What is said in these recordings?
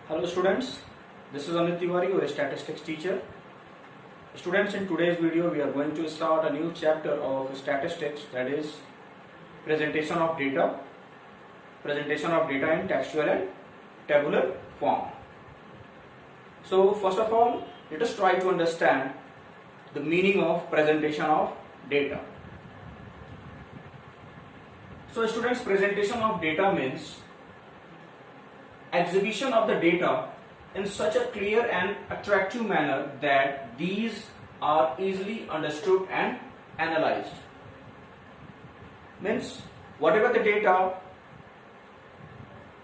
Hello students, this is Amit Tiwari, your statistics teacher. Students, in today's video we are going to start a new chapter of statistics, that is presentation of data in textual and tabular form. So first of all, let us try to understand the meaning of presentation of data. So students, presentation of data means exhibition of the data in such a clear and attractive manner that these are easily understood and analyzed. Means whatever the data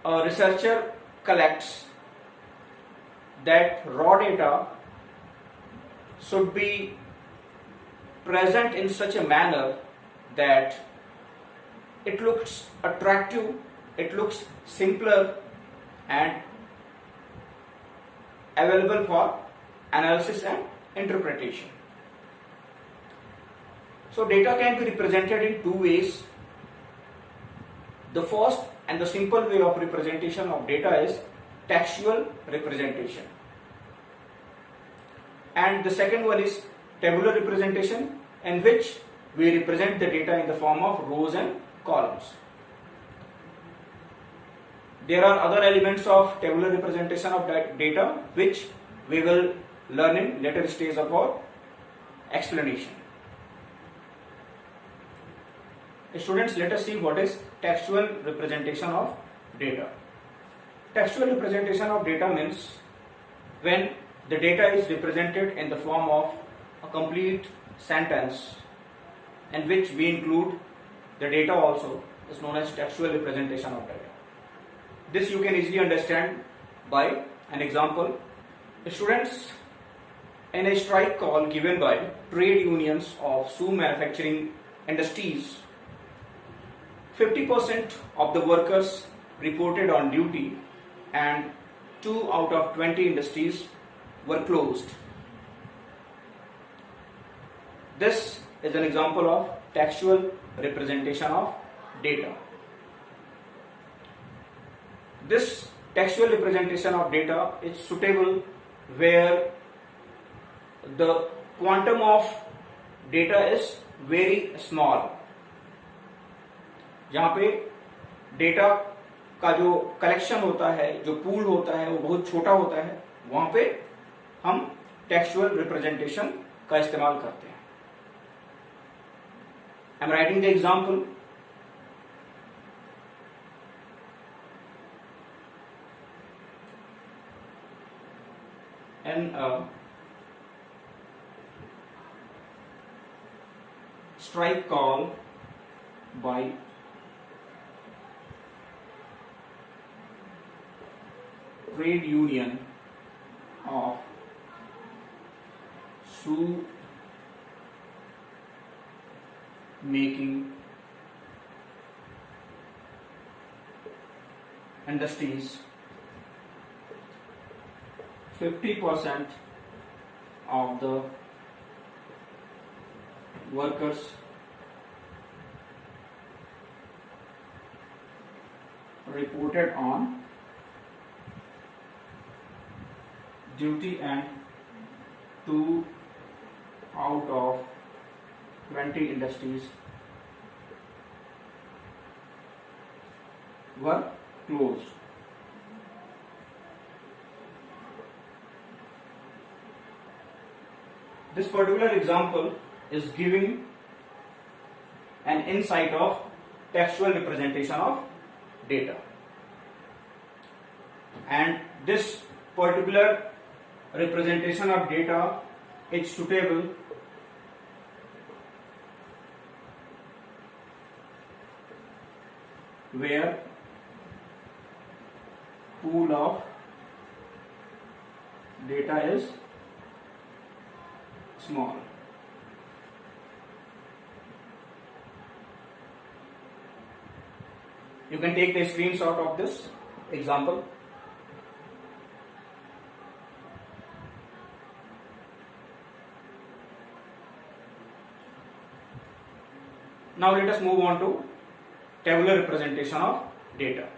a researcher collects, that raw data should be present in such a manner that it looks attractive, it looks simpler and available for analysis and interpretation. So data can be represented in two ways. The first and the simple way of representation of data is textual representation, and the second one is tabular representation, in which we represent the data in the form of rows and columns. There are other elements of tabular representation of data which we will learn in later stage of our explanation. Students, let us see what is textual representation of data. Textual representation of data means when the data is represented in the form of a complete sentence in which we include the data also, is known as textual representation of data. This you can easily understand by an example. Students, in a strike call given by trade unions of shoe manufacturing industries, 50% of the workers reported on duty and 2 out of 20 industries were closed. This is an example of textual representation of data. This textual representation of data is suitable where the quantum of data is very small. जहाँ पे data का जो collection होता है, जो pool होता है, वो बहुत छोटा होता है, वहां पे हम टेक्सचुअल रिप्रेजेंटेशन का इस्तेमाल करते हैं. I am writing the example. In a strike call by trade union of shoe making industries, 50% of the workers reported on duty and 2 out of 20 industries were closed. This particular example is giving an insight of textual representation of data, and this particular representation of data is suitable where pool of data is small. You can take the screenshot of this example. Now let us move on to tabular representation of data.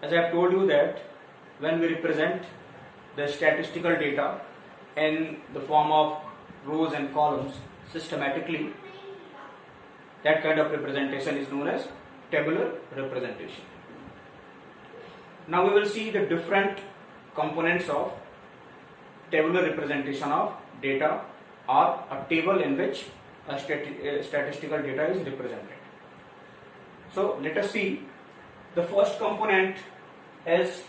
as I have told you that when we represent the statistical data in the form of rows and columns systematically, that kind of representation is known as tabular representation. Now we will see the different components of tabular representation of data, or a table in which a statistical data is represented. So let us see. The first component is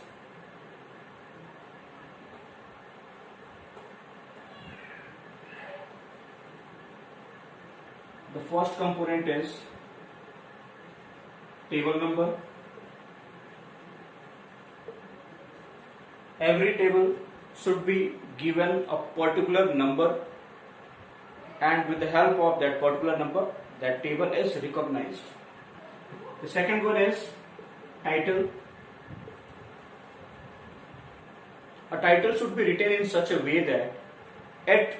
table number. Every table should be given a particular number, and with the help of that particular number, that table is recognized. The second one is title. A title should be written in such a way that it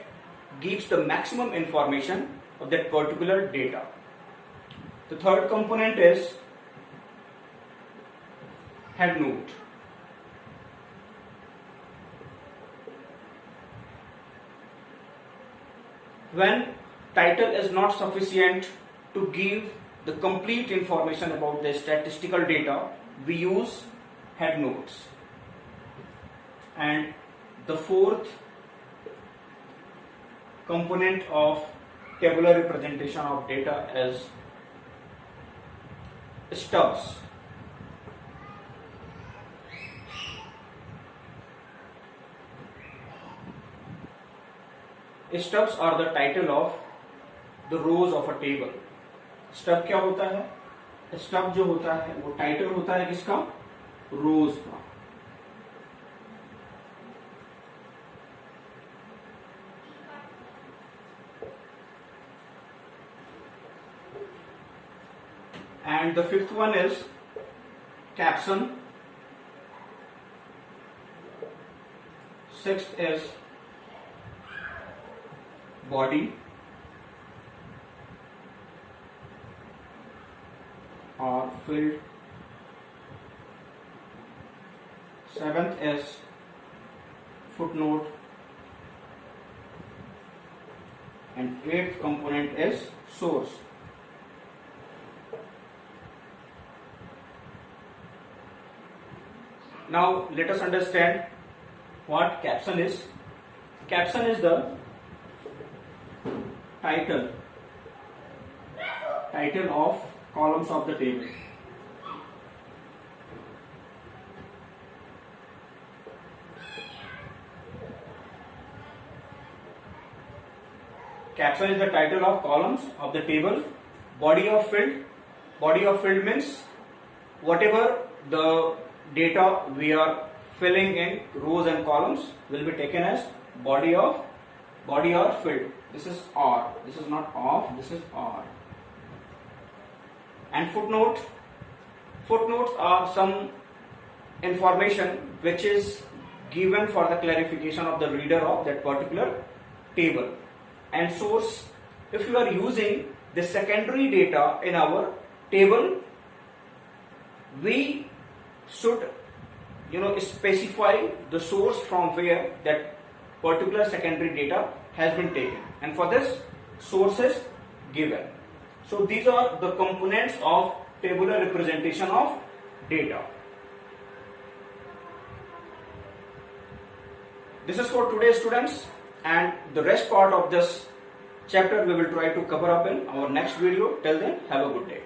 gives the maximum information of that particular data. The third component is head note. When title is not sufficient to give the complete information about the statistical data, we use head notes. And the fourth component of tabular representation of data is stubs. Stubs are the title of the rows of a table. Stub क्या होता है? Stub जो होता है वो title होता है किसका? रोज का. And the fifth one is caption. Sixth is body or field. Seventh is footnote, and eighth component is source. Now let us understand what caption is. Caption is the title of columns of the table. Caption is the title of columns of the table. Body of field means whatever the data we are filling in rows and columns will be taken as body or field. This is R. This is not of. This is R. And footnote. Footnotes are some information which is given for the clarification of the reader of that particular table. And source, if you are using the secondary data in our table, we should specify the source from where that particular secondary data has been taken, and for this source is given. So these are the components of tabular representation of data. This is for today, students, and the rest part of this chapter we will try to cover up in our next video. Till then, have a good day.